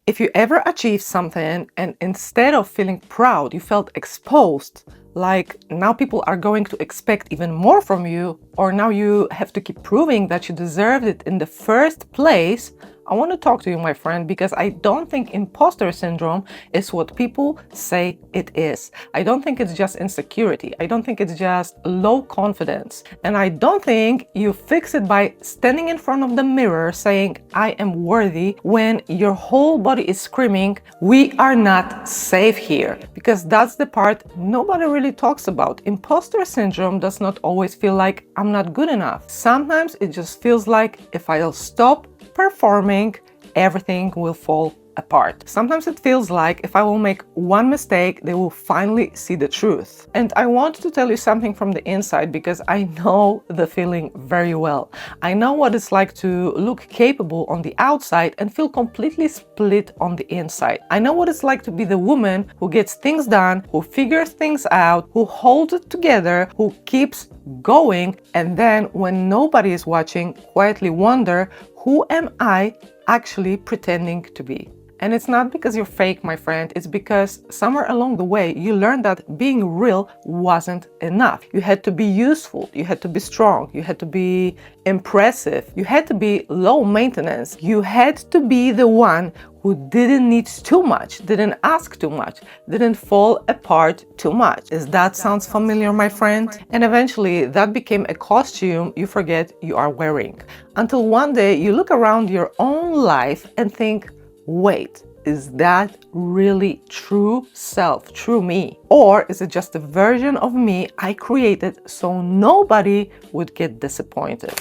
If you ever achieved something and instead of feeling proud, you felt exposed, like now people are going to expect even more from you, or now you have to keep proving that you deserved it in the first place, I want to talk to you, my friend, because I don't think imposter syndrome is what people say it is. I don't think it's just insecurity. I don't think it's just low confidence. And I don't think you fix it by standing in front of the mirror saying, I am worthy, when your whole body is screaming, we are not safe here. Because that's the part nobody really talks about. Imposter syndrome does not always feel like I'm not good enough. Sometimes it just feels like if I'll stop performing, everything will fall apart. Sometimes it feels like if I will make one mistake, they will finally see the truth. And I want to tell you something from the inside, because I know the feeling very well. I know what it's like to look capable on the outside and feel completely split on the inside. I know what it's like to be the woman who gets things done, who figures things out, who holds it together, who keeps going, and then when nobody is watching, quietly wonder, who am I actually pretending to be? And it's not because you're fake, my friend. It's because somewhere along the way, you learned that being real wasn't enough. You had to be useful. You had to be strong. You had to be impressive. You had to be low maintenance. You had to be the one who didn't need too much, didn't ask too much, didn't fall apart too much. Does that sound familiar, my friend? And eventually that became a costume you forget you are wearing. Until one day you look around your own life and think, wait, is that really true self, true me? Or is it just a version of me I created so nobody would get disappointed?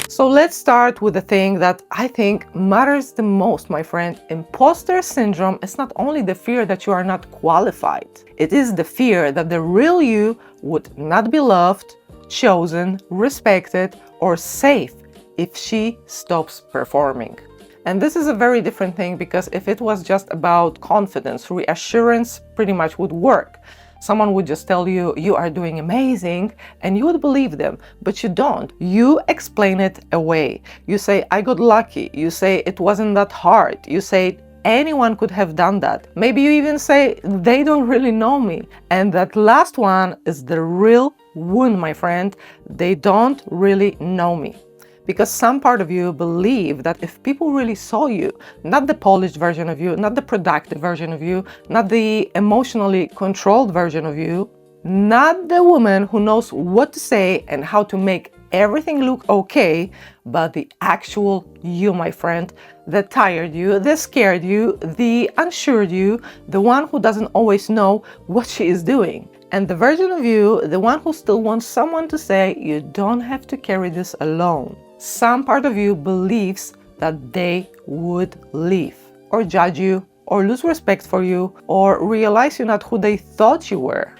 So let's start with the thing that I think matters the most, my friend. Imposter syndrome is not only the fear that you are not qualified. It is the fear that the real you would not be loved, chosen, respected, or safe if she stops performing. And this is a very different thing, because if it was just about confidence, reassurance pretty much would work. Someone would just tell you, you are doing amazing, and you would believe them, but you don't. You explain it away. You say, I got lucky. You say, it wasn't that hard. You say, anyone could have done that. Maybe you even say, they don't really know me. And that last one is the real wound, my friend. They don't really know me. Because some part of you believe that if people really saw you, not the polished version of you, not the productive version of you, not the emotionally controlled version of you, not the woman who knows what to say and how to make everything look okay, but the actual you, my friend, the tired you, the scared you, the unsure you, the one who doesn't always know what she is doing. And the version of you, the one who still wants someone to say, you don't have to carry this alone. Some part of you believes that they would leave, or judge you, or lose respect for you, or realize you're not who they thought you were.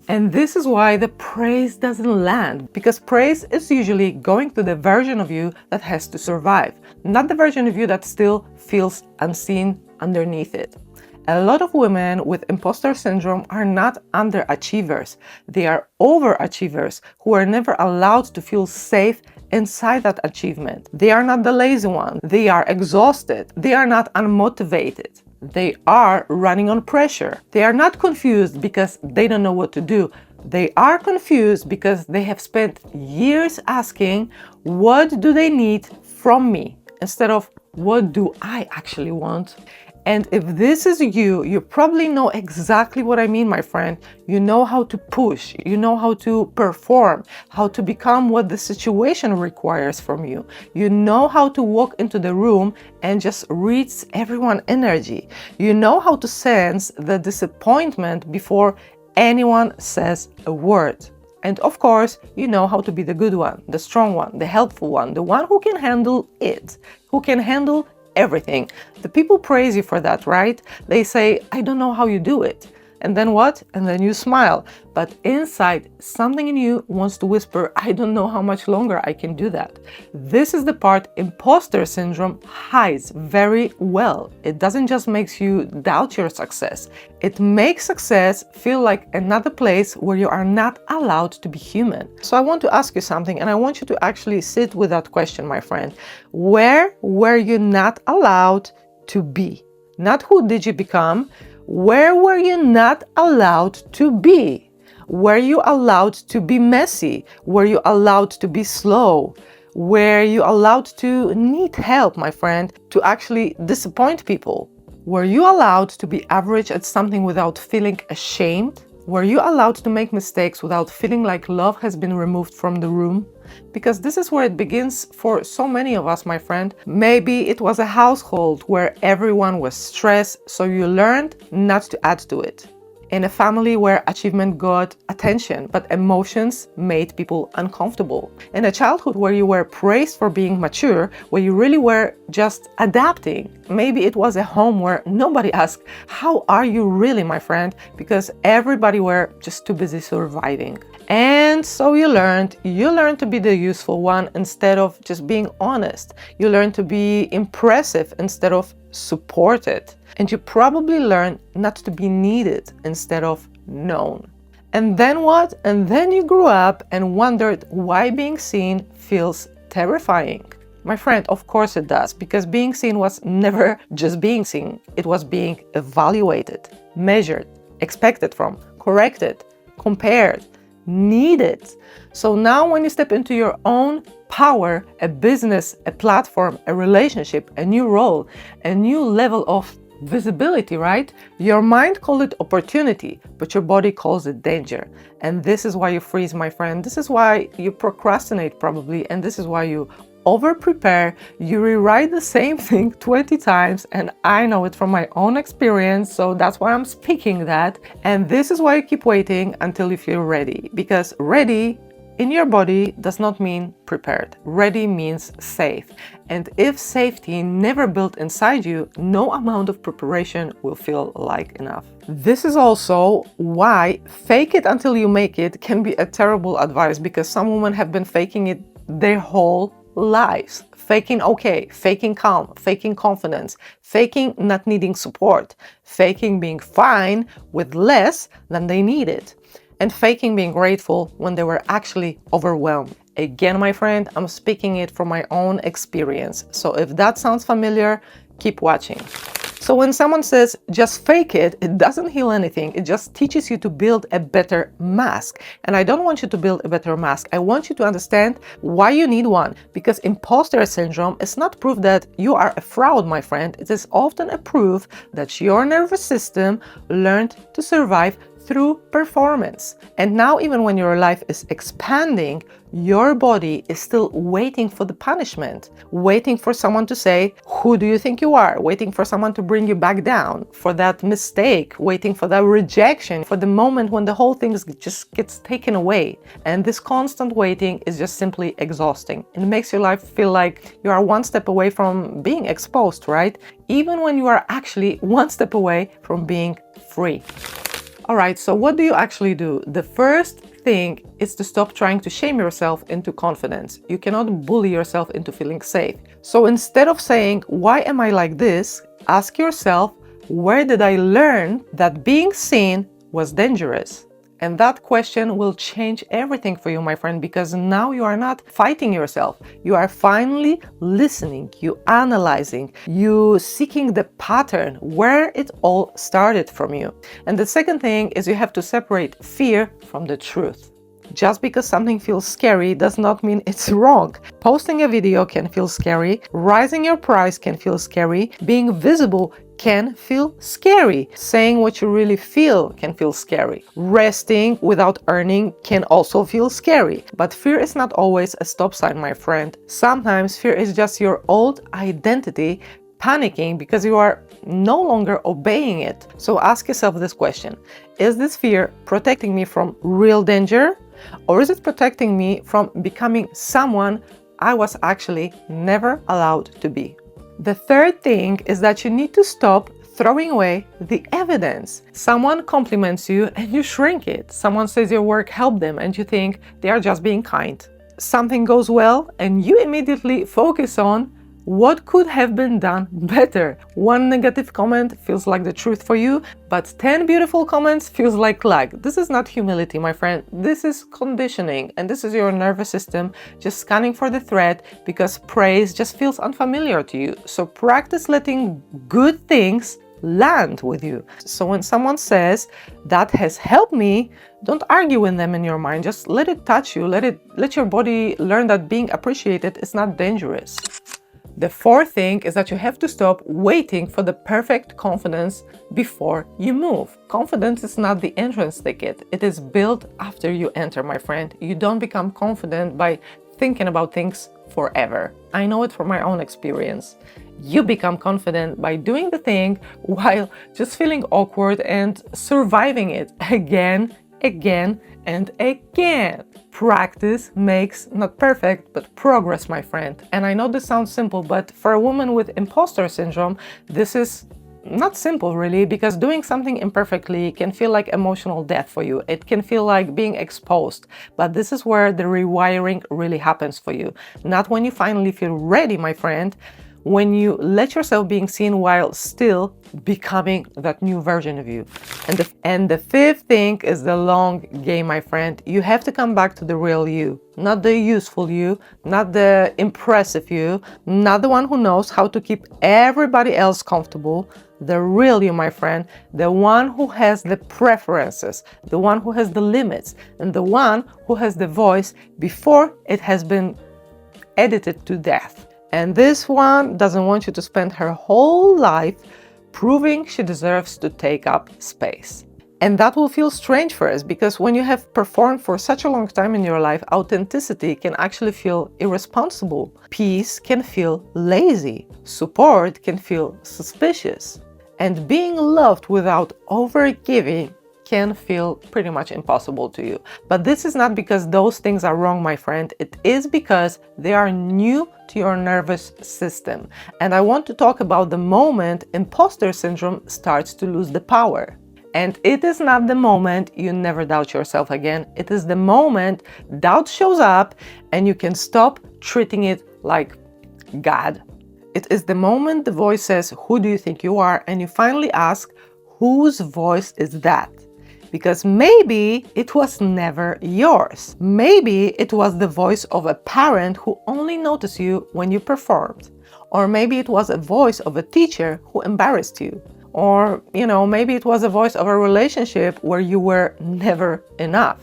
And this is why the praise doesn't land, because praise is usually going to the version of you that has to survive, not the version of you that still feels unseen underneath it. A lot of women with imposter syndrome are not underachievers. They are overachievers who are never allowed to feel safe inside that achievement. They are not the lazy one. They are exhausted. They are not unmotivated. They are running on pressure. They are not confused because they don't know what to do. They are confused because they have spent years asking, what do they need from me? Instead of, what do I actually want? And if this is you, you probably know exactly what I mean, my friend. You know how to push, you know how to perform, how to become what the situation requires from you. You know how to walk into the room and just read everyone's energy. You know how to sense the disappointment before anyone says a word. And of course, you know how to be the good one, the strong one, the helpful one, the one who can handle it, who can handle everything. The people praise you for that, right? They say, I don't know how you do it. And then what? And then you smile. But inside, something in you wants to whisper, I don't know how much longer I can do that. This is the part imposter syndrome hides very well. It doesn't just make you doubt your success. It makes success feel like another place where you are not allowed to be human. So I want to ask you something, and I want you to actually sit with that question, my friend. Where were you not allowed to be? Not who did you become, where were you not allowed to be? Were you allowed to be messy? Were you allowed to be slow? Were you allowed to need help, my friend, to actually disappoint people? Were you allowed to be average at something without feeling ashamed? Were you allowed to make mistakes without feeling like love has been removed from the room? Because this is where it begins for so many of us, my friend. Maybe it was a household where everyone was stressed, so you learned not to add to it. In a family where achievement got attention, but emotions made people uncomfortable. In a childhood where you were praised for being mature, where you really were just adapting. Maybe it was a home where nobody asked, how are you really, my friend? Because everybody were just too busy surviving. And so you learned to be the useful one instead of just being honest. You learned to be impressive instead of supported. And you probably learned not to be needed instead of known. And then what? And then you grew up and wondered why being seen feels terrifying. My friend, of course it does, because being seen was never just being seen. It was being evaluated, measured, expected from, corrected, compared, needed. So now when you step into your own power, a business, a platform, a relationship, a new role, a new level of visibility, right? Your mind calls it opportunity, but your body calls it danger. And this is why you freeze, my friend. This is why you procrastinate probably. And this is why you over-prepare, you rewrite the same thing 20 times, and I know it from my own experience, so that's why I'm speaking that. And this is why you keep waiting until you feel ready, because ready in your body does not mean prepared. Ready means safe. And if safety never built inside you, no amount of preparation will feel like enough. This is also why fake it until you make it can be a terrible advice, because some women have been faking it their whole lives. Faking okay, faking calm, faking confidence, faking not needing support, faking being fine with less than they needed, and faking being grateful when they were actually overwhelmed. Again, my friend, I'm speaking it from my own experience. So if that sounds familiar, keep watching. So when someone says, just fake it, it doesn't heal anything. It just teaches you to build a better mask. And I don't want you to build a better mask. I want you to understand why you need one. Because imposter syndrome is not proof that you are a fraud, my friend. It is often a proof that your nervous system learned to survive through performance. And now, even when your life is expanding, your body is still waiting for the punishment, waiting for someone to say, who do you think you are? Waiting for someone to bring you back down, for that mistake, waiting for that rejection, for the moment when the whole thing just gets taken away. And this constant waiting is just simply exhausting. It makes your life feel like you are one step away from being exposed, right? Even when you are actually one step away from being free. All right, so what do you actually do? The first thing is to stop trying to shame yourself into confidence. You cannot bully yourself into feeling safe. So instead of saying, why am I like this? Ask yourself, where did I learn that being seen was dangerous? And that question will change everything for you, my friend, because now you are not fighting yourself. You are finally listening, you analyzing, you seeking the pattern where it all started from you. And the second thing is you have to separate fear from the truth. Just because something feels scary does not mean it's wrong. Posting a video can feel scary, raising your price can feel scary, being visible can feel scary, saying what you really feel can feel scary, resting without earning can also feel scary. But fear is not always a stop sign, my friend. Sometimes fear is just your old identity panicking because you are no longer obeying it. So ask yourself this question: is this fear protecting me from real danger? Or is it protecting me from becoming someone I was actually never allowed to be? The third thing is that you need to stop throwing away the evidence. Someone compliments you and you shrink it. Someone says your work helped them and you think they are just being kind. Something goes well and you immediately focus on what could have been done better. One negative comment feels like the truth for you, but 10 beautiful comments feels like lag. This is not humility, my friend. This is conditioning, and this is your nervous system just scanning for the threat because praise just feels unfamiliar to you. So practice letting good things land with you. So when someone says that has helped me, don't argue with them in your mind. Just let it touch you. Let your body learn that being appreciated is not dangerous. The fourth thing is that you have to stop waiting for the perfect confidence before you move. Confidence is not the entrance ticket. It is built after you enter, my friend. You don't become confident by thinking about things forever. I know it from my own experience. You become confident by doing the thing while just feeling awkward and surviving it again, and again. Practice makes not perfect, but progress, my friend. And I know this sounds simple, but for a woman with imposter syndrome, this is not simple really, because doing something imperfectly can feel like emotional death for you. It can feel like being exposed, but this is where the rewiring really happens for you. Not when you finally feel ready, my friend, when you let yourself being seen while still becoming that new version of you. And the fifth thing is the long game, my friend. You have to come back to the real you, not the useful you, not the impressive you, not the one who knows how to keep everybody else comfortable. The real you, my friend, the one who has the preferences, the one who has the limits, and the one who has the voice before it has been edited to death. And this one doesn't want you to spend her whole life proving she deserves to take up space. And that will feel strange for us, because when you have performed for such a long time in your life, authenticity can actually feel irresponsible. Peace can feel lazy. Support can feel suspicious. And being loved without overgiving can feel pretty much impossible to you. But this is not because those things are wrong, my friend. It is because they are new to your nervous system. And I want to talk about the moment imposter syndrome starts to lose the power. And it is not the moment you never doubt yourself again. It is the moment doubt shows up and you can stop treating it like God. It is the moment the voice says, "Who do you think you are?" And you finally ask, whose voice is that? Because maybe it was never yours. Maybe it was the voice of a parent who only noticed you when you performed. Or maybe it was a voice of a teacher who embarrassed you. Or, maybe it was a voice of a relationship where you were never enough.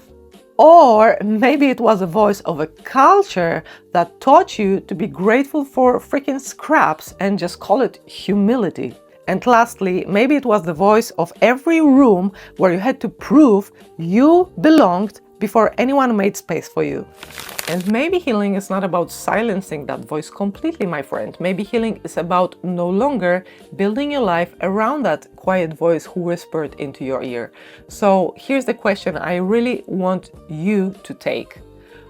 Or maybe it was a voice of a culture that taught you to be grateful for freaking scraps and just call it humility. And lastly, maybe it was the voice of every room where you had to prove you belonged before anyone made space for you. And maybe healing is not about silencing that voice completely, my friend. Maybe healing is about no longer building your life around that quiet voice who whispered into your ear. So here's the question I really want you to take.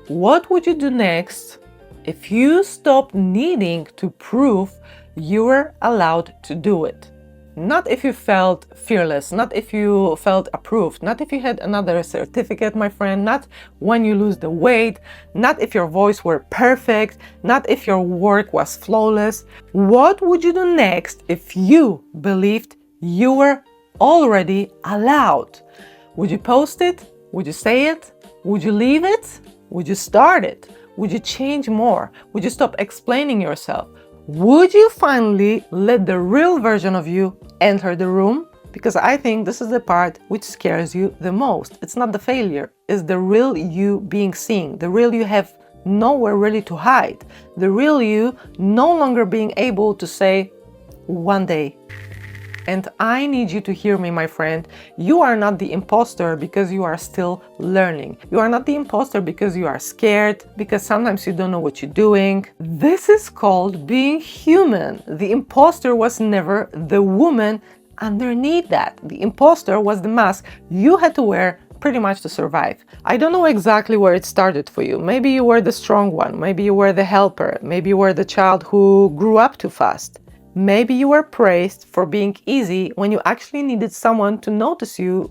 What would you do next if you stopped needing to prove you were allowed to do it? Not if you felt fearless, not if you felt approved, not if you had another certificate, my friend, not when you lose the weight, not if your voice were perfect, not if your work was flawless. What would you do next if you believed you were already allowed? Would you post it? Would you say it? Would you leave it? Would you start it? Would you change more? Would you stop explaining yourself? Would you finally let the real version of you enter the room? Because I think this is the part which scares you the most. It's not the failure, it's the real you being seen, the real you have nowhere really to hide, the real you no longer being able to say, one day. And I need you to hear me, my friend. You are not the imposter because you are still learning. You are not the imposter because you are scared, because sometimes you don't know what you're doing. This is called being human. The imposter was never the woman underneath that. The imposter was the mask you had to wear pretty much to survive. I don't know exactly where it started for you. Maybe you were the strong one. Maybe you were the helper. Maybe you were the child who grew up too fast. Maybe you were praised for being easy when you actually needed someone to notice you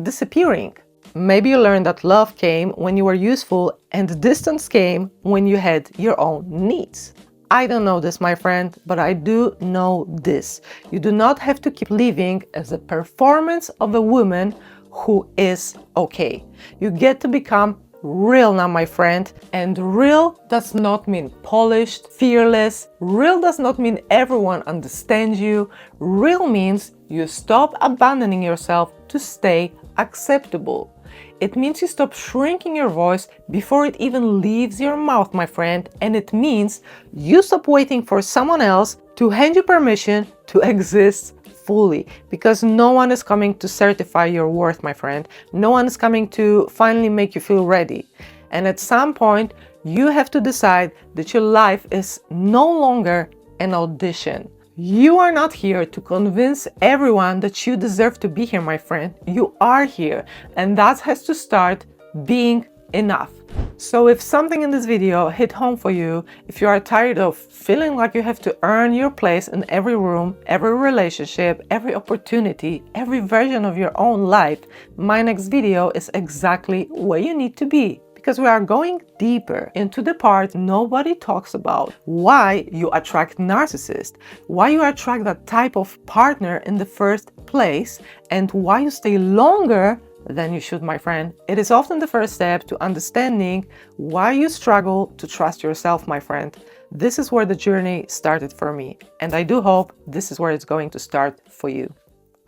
disappearing. Maybe you learned that love came when you were useful and distance came when you had your own needs. I don't know this, my friend, but I do know this. You do not have to keep living as a performance of a woman who is okay. You get to become real now, my friend. And real does not mean polished, fearless. Real does not mean everyone understands you. Real means you stop abandoning yourself to stay acceptable. It means you stop shrinking your voice before it even leaves your mouth, my friend, and it means you stop waiting for someone else to hand you permission to exist fully, because no one is coming to certify your worth, my friend. No one is coming to finally make you feel ready. And at some point, you have to decide that your life is no longer an audition. You are not here to convince everyone that you deserve to be here, my friend. You are here, and that has to start being enough. So if something in this video hit home for you, if you are tired of feeling like you have to earn your place in every room, every relationship, every opportunity, every version of your own life, my next video is exactly where you need to be. Because we are going deeper into the part nobody talks about. Why you attract narcissists, why you attract that type of partner in the first place, and why you stay longer than you should, my friend. It is often the first step to understanding why you struggle to trust yourself, my friend. This is where the journey started for me, and I do hope this is where it's going to start for you.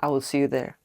I will see you there.